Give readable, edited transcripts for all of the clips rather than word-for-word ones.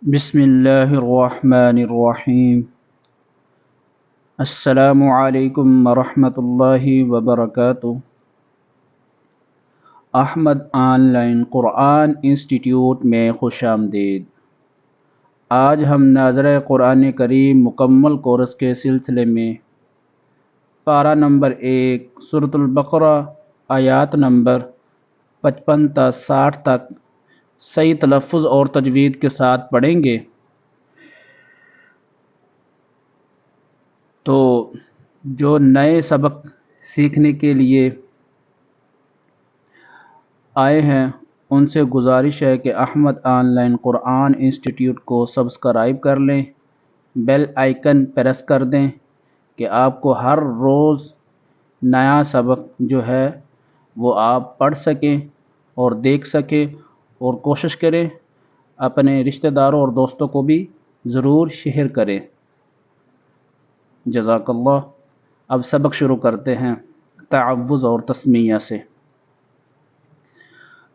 بسم اللہ الرحمن الرحیم۔ السلام علیکم ورحمۃ اللہ وبرکاتہ۔ Ahmad Online Quran Institute میں خوش آمدید۔ آج ہم ناظرہ قرآن کریم مکمل کورس کے سلسلے میں پارہ نمبر 1 سورۃ البقرہ آیات نمبر 55 تا 60 تک صحیح تلفظ اور تجوید کے ساتھ پڑھیں گے۔ تو جو نئے سبق سیکھنے کے لیے آئے ہیں ان سے گزارش ہے کہ Ahmad Online Quran Institute کو سبسکرائب کر لیں، بیل آئیکن پریس کر دیں کہ آپ کو ہر روز نیا سبق جو ہے وہ آپ پڑھ سکیں اور دیکھ سکیں، اور کوشش کریں اپنے رشتہ داروں اور دوستوں کو بھی ضرور شیئر کریں۔ جزاک اللہ۔ اب سبق شروع کرتے ہیں تعوذ اور تسمیہ سے۔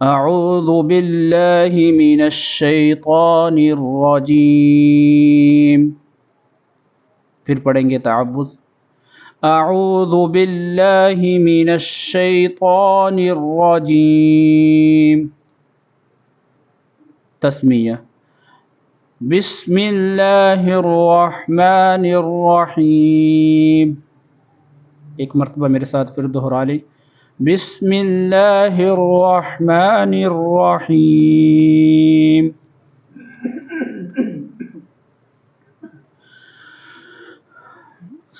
اعوذ باللہ من الشیطان الرجیم۔ پھر پڑھیں گے تعوذ۔ اعوذ باللہ من الشیطان الرجیم۔ تسمیہ بسم اللہ الرحمن الرحیم۔ ایک مرتبہ میرے ساتھ پھر دہرا لیں۔ بسم اللہ الرحمن الرحیم۔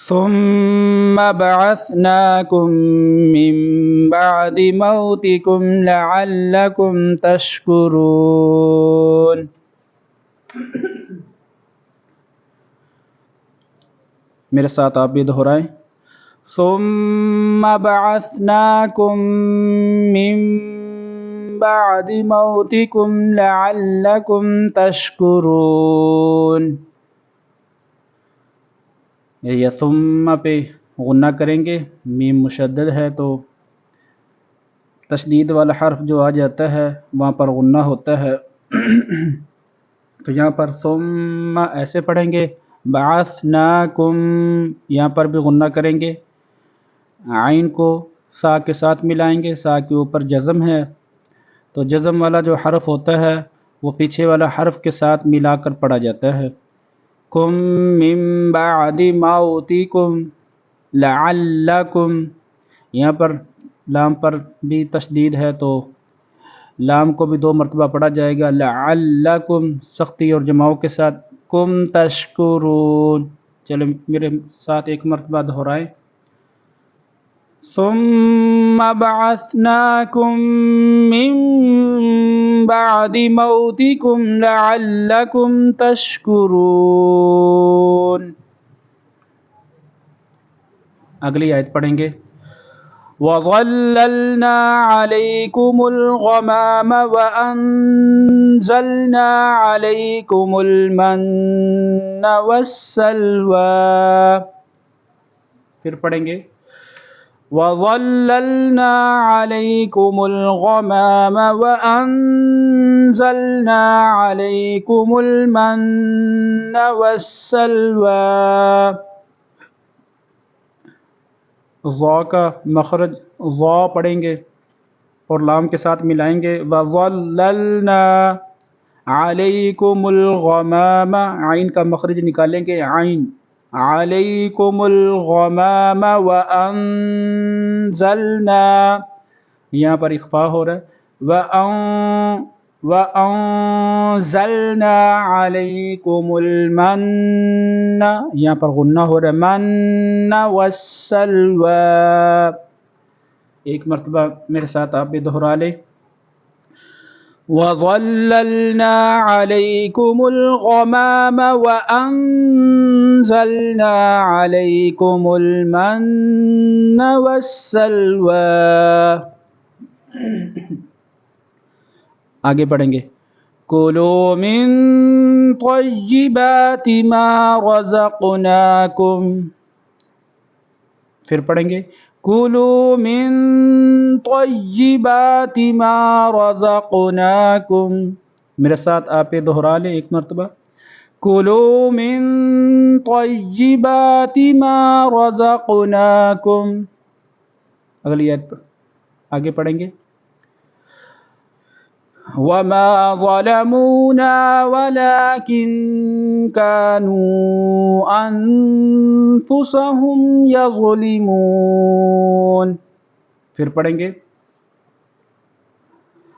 ثم بعثناکم من بعد موتکم لعلکم تشکرون۔ میرے ساتھ آپ بھی دہرائیں۔ ثم بعثناکم من بعد موتکم لعلکم تشکرون۔ یہ ثم پہ غنہ کریں گے، میم مشدد ہے تو تشدید والا حرف جو آ جاتا ہے وہاں پر غنہ ہوتا ہے، تو یہاں پر ثم ایسے پڑھیں گے۔ بعثناکم یہاں پر بھی غنہ کریں گے، عین کو سا کے ساتھ ملائیں گے، سا کے اوپر جزم ہے تو جزم والا جو حرف ہوتا ہے وہ پیچھے والا حرف کے ساتھ ملا کر پڑھا جاتا ہے۔ کم من بعد موتکم لعلکم، یہاں پر لام پر بھی تشدید ہے تو لام کو بھی 2 مرتبہ پڑھا جائے گا، لعلکم سختی اور جماؤ کے ساتھ، کم تشکرون۔ چلو میرے ساتھ ایک مرتبہ دہرائیں۔ ثم بعثناکم من بعد موتکم لعلکم تشکرون۔ اگلی آیت پڑھیں گے۔ وَظَلَّلْنَا عَلَيْكُمُ الْغَمَامَ وَأَنزَلْنَا عَلَيْكُمُ الْمَنَّ وَالسَّلْوَىٰ۔ پھر پڑھیں گے۔ وَظَلَّلْنَا عَلَيْكُمُ الْغَمَامَ وَأَنزَلْنَا عَلَيْكُمُ الْمَنَّ وَالسَّلْوَىٰ۔ ضا کا مخرج ضا پڑھیں گے اور لام کے ساتھ ملائیں گے۔ وَظَلَّلْنَا عَلَيْكُمُ الْغَمَامَ، عین کا مخرج نکالیں گے، عین عَلَيْكُمُ الْغَمَامَ وَأَنزَلْنَا، یہاں پر اخفا ہو رہا ہے، وَأَنزَلْنَا عَلَيْكُمُ الْمَنَّ، یہاں پر غنہ ہو رہا ہے، مَنَّ وَالسَّلْوَىٰ۔ ایک مرتبہ میرے ساتھ آپ بھی دہرا لیں۔ وَظَلَّلْنَا عَلَيْكُمُ الْغَمَامَ وَأَنزَلْنَا عَلَيْكُمُ الْمَنَّ وَالسَّلْوَىٰ۔ آگے پڑھیں گے۔ کُلُوا مِن طَیِّبَاتِ مَا رَزَقْنَاکُمْ، پھر پڑھیں گے۔ کُلُوا مِن طَیِّبَاتِ مَا رَزَقْنَاکُمْ، میرے ساتھ آپ یہ دہرا لیں ایک مرتبہ. کلوا من طیبات ما رزقناکم. اگلی آیت پر آگے پڑھیں گے. وما ظلمونا ولكن كانوا انفسهم يظلمون. پھر پڑھیں گے.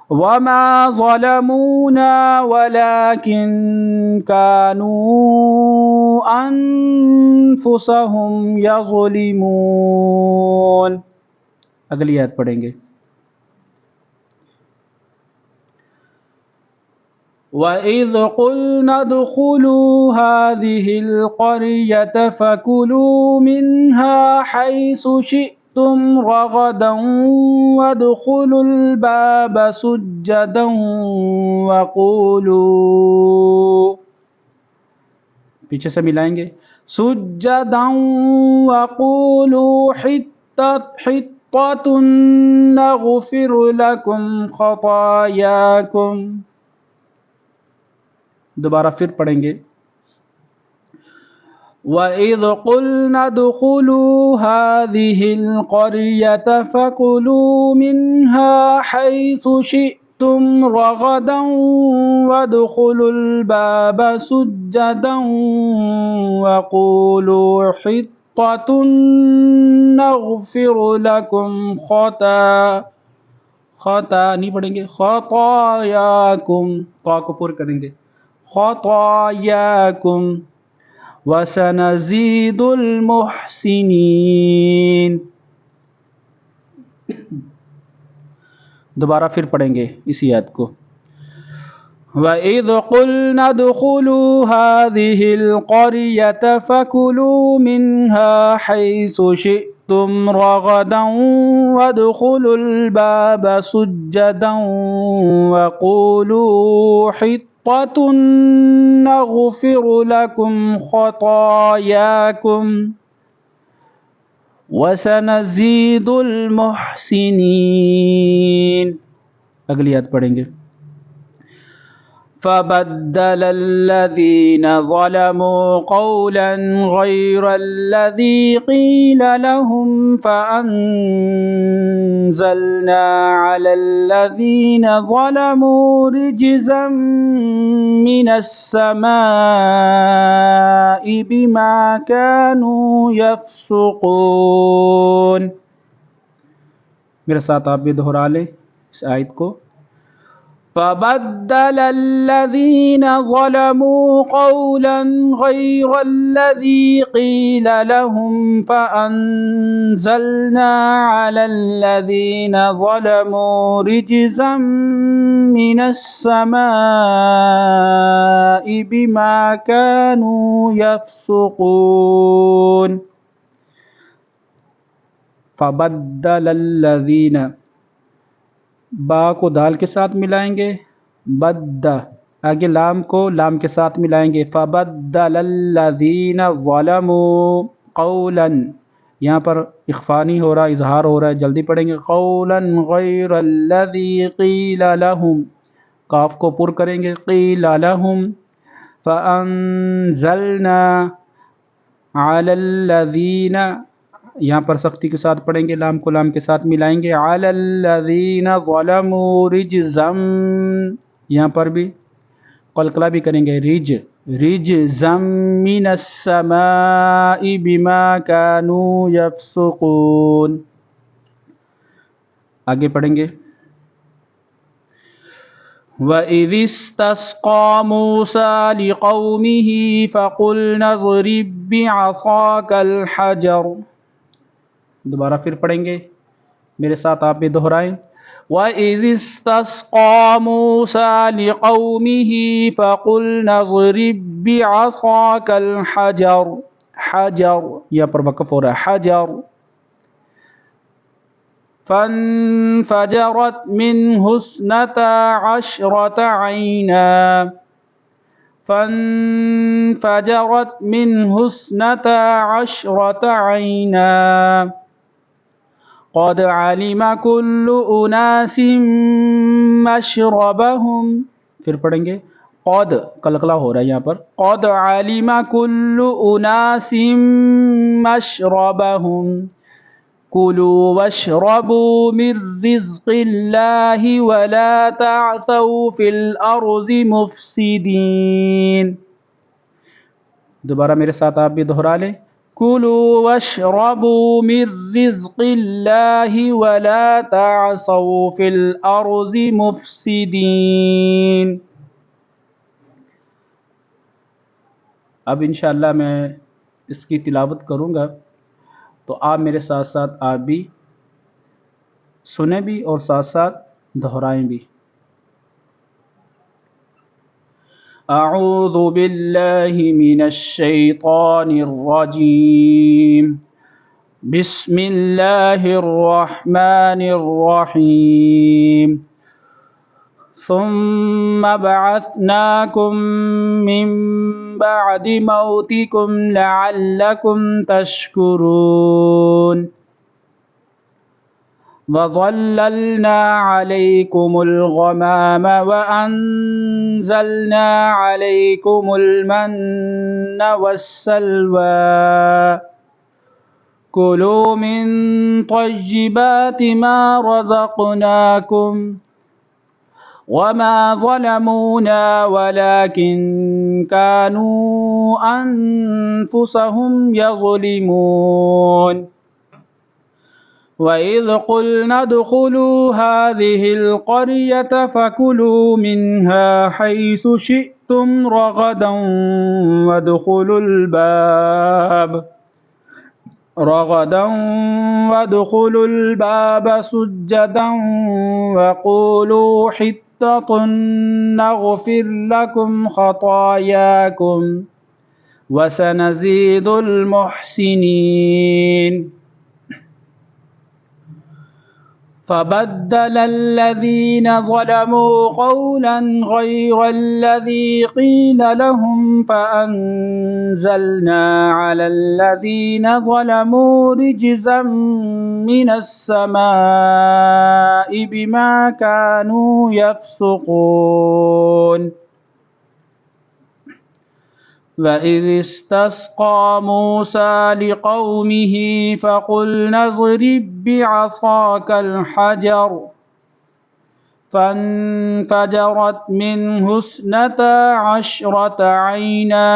وما ظلمونا ولكن كانوا انفسهم يظلمون. اگلی آیت پڑھیں گے. وَإِذْ قُلْنَا ادْخُلُوا هَٰذِهِ الْقَرْيَةَ فَكُلُوا مِنْهَا حَيْثُ شِئْتُمْ رَغَدًا وَادْخُلُوا الْبَابَ سُجَّدًا وَقُولُوا. پیچھے سے ملائیں گے. سُجَّدًا وَقُولُوا حِطَّةٌ نَغْفِرْ لَكُمْ خَطَايَاكُمْ. دوبارہ پھر پڑھیں گے. وَإِذْ قُلْنَا ادْخُلُوا هَٰذِهِ الْقَرْيَةَ فَكُلُوا مِنْهَا حَيْثُ شِئْتُمْ رَغَدًا وَادْخُلُوا الْبَابَ سُجَّدًا وَقُولُوا حِطَّةٌ نَغْفِرْ لَكُمْ نہیں پڑھیں گے. خَطَايَاكُمْ طا کو پر کریں گے. خطاياكم وسنزيد المحسنين. دوبارہ پھر پڑھیں گے اسی آیت کو. وَإِذْ قُلْنَا ادْخُلُوا هَٰذِهِ الْقَرْيَةَ فَكُلُوا مِنْهَا حَيْثُ شِئْتُمْ رَغَدًا وَادْخُلُوا الْبَابَ سُجَّدًا وَقُولُوا حِطَّةٌ نَغْفِرْ لَكُمْ خَطَايَاكُمْ وَسَنَزِيدُ الْمُحْسِنِينَ. اگلی آیت پڑھیں گے. فَبَدَّلَ الَّذِينَ ظَلَمُوا قَوْلًا غَيْرَ الَّذِي قِيلَ لَهُمْ فَأَنزَلْنَا عَلَى الَّذِينَ ظَلَمُوا رِجْزًا مِّنَ السَّمَاءِ بِمَا كَانُوا يَفْسُقُونَ. میرے ساتھ آپ بھی دہرا لیں اس آیت کو. فَبَدَّلَ الَّذِينَ ظَلَمُوا قَوْلًا غَيْرَ الَّذِي قِيلَ لَهُمْ فَأَنزَلْنَا عَلَى الَّذِينَ ظَلَمُوا رِجْزًا مِّنَ السَّمَاءِ بِمَا كَانُوا يَفْسُقُونَ. فَبَدَّلَ الَّذِينَ با کو دال کے ساتھ ملائیں گے. بد آگے لام کو لام کے ساتھ ملائیں گے. فَبَدَّلَ الَّذِينَ ظَلَمُوا قَوْلًا. یہاں پر اخفا نہیں ہو رہا، اظہار ہو رہا ہے. جلدی پڑھیں گے. قَوْلًا غَيْرَ الَّذِي قِيلَ لَهُمْ. قاف کو پر کریں گے. قِيلَ لَهُمْ فَأَنزَلْنَا عَلَى الَّذِينَ. یہاں پر سختی کے ساتھ پڑھیں گے. لام کو لام کے ساتھ ملائیں گے. عَلَى الَّذِينَ ظَلَمُوا رِجْزًا. یہاں پر بھی قلقلہ بھی کریں گے. رِجْزًا مِّنَ السَّمَاءِ بِمَا كَانُوا يَفْسُقُونَ. آگے پڑھیں گے. وَإِذِ اسْتَسْقَىٰ مُوسَىٰ لِقَوْمِهِ فَقُلْنَا اضْرِب بِّعَصَاكَ الْحَجَرَ. دوبارہ پھر پڑھیں گے. میرے ساتھ آپ بھی دہرائیں. وَإِذِ اسْتَسْقَىٰ مُوسَىٰ لِقَوْمِهِ فَقُلْنَا اضْرِب بِّعَصَاكَ الْحَجَرَ. حجر یہاں پر وقف ہو رہا ہے. حجر. فَانْفَجَرَتْ مِنْهُ اثْنَتَا عَشْرَةَ عَيْنًا. فَانْفَجَرَتْ مِنْهُ اثْنَتَا عَشْرَةَ عَيْنًا قَدْ عَلِمَ كُلُّ أُنَاسٍ مَّشْرَبَهُمْ پھر پڑھیں گے قد، قلقلہ ہو رہا ہے یہاں پر، قد علم کل اناس مشربہم کلوا واشربوا من رزق اللہ ولا تعثوا فی الارض مفسدین۔ دوبارہ میرے ساتھ آپ بھی دہرا لیں، کلوا واشربوا من رزق اللہ ولا تعثوا فی الارض مفسدین۔ اب انشاءاللہ میں اس کی تلاوت کروں گا تو آپ میرے ساتھ ساتھ آپ بھی سنیں بھی اور ساتھ ساتھ دہرائیں بھی۔ اعوذ باللہ من الشیطان الرجیم، بسم اللہ الرحمن الرحیم، ثم بعثناکم من بعد موتکم لعلکم تشکرون، وظللنا علیکم الغمام وانزلنا علیکم المن والسلوى، کلوا من طیبات ما رزقناکم وما ظلمونا ولكن كانوا أنفسهم يظلمون، وإذ قلنا ادخلوا هذه القرية فكلوا منها حيث شئتم رغدا وادخلوا الباب سجدا وقولوا حطة نغفر لكم خطاياكم وسنزيد المحسنين، فبدل الذين ظلموا قولا غير الذي قيل لهم فأنزلنا على الذين ظلموا رجزا من السماء بما كانوا يفسقون، وَإِذِ اسْتَسْقَى مُوسَى لِقَوْمِهِ فَقُلْنَا اضْرِب بِّعَصَاكَ الْحَجَرَ فَانفَجَرَتْ مِنْهُ 12 عَيْنًا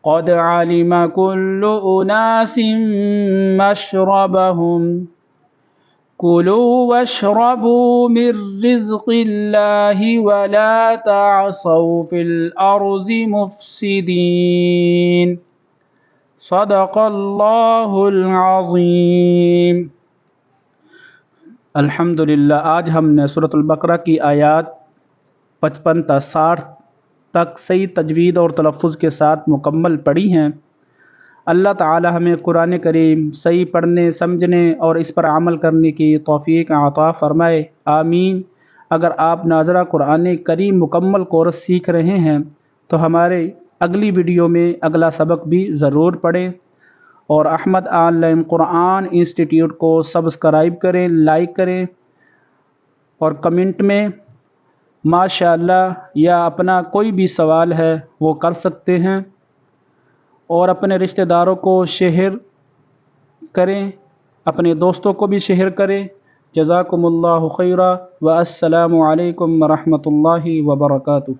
قَدْ عَلِمَ كُلُّ أُنَاسٍ مَّشْرَبَهُمْ كُلُوا واشربوا من رزق الله ولا تعصوا في الأرض مفسدين، صدق اللہ العظیم۔ الحمدللہ، آج ہم نے سورۃ البقرہ کی آیات 55 تا 60 تک صحیح تجوید اور تلفظ کے ساتھ مکمل پڑھی ہیں۔ اللہ تعالی ہمیں قرآن کریم صحیح پڑھنے، سمجھنے اور اس پر عمل کرنے کی توفیق عطا فرمائے، آمین۔ اگر آپ ناظرہ قرآن کریم مکمل کورس سیکھ رہے ہیں تو ہمارے اگلی ویڈیو میں اگلا سبق بھی ضرور پڑھیں، اور Ahmad Online Quran Institute کو سبسکرائب کریں، لائک کریں اور کمنٹ میں ماشاءاللہ یا اپنا کوئی بھی سوال ہے وہ کر سکتے ہیں، اور اپنے رشتہ داروں کو شیئر کریں، اپنے دوستوں کو بھی شیئر کریں۔ جزاکم اللہ خیرا، والسلام علیکم ورحمۃ اللہ وبرکاتہ۔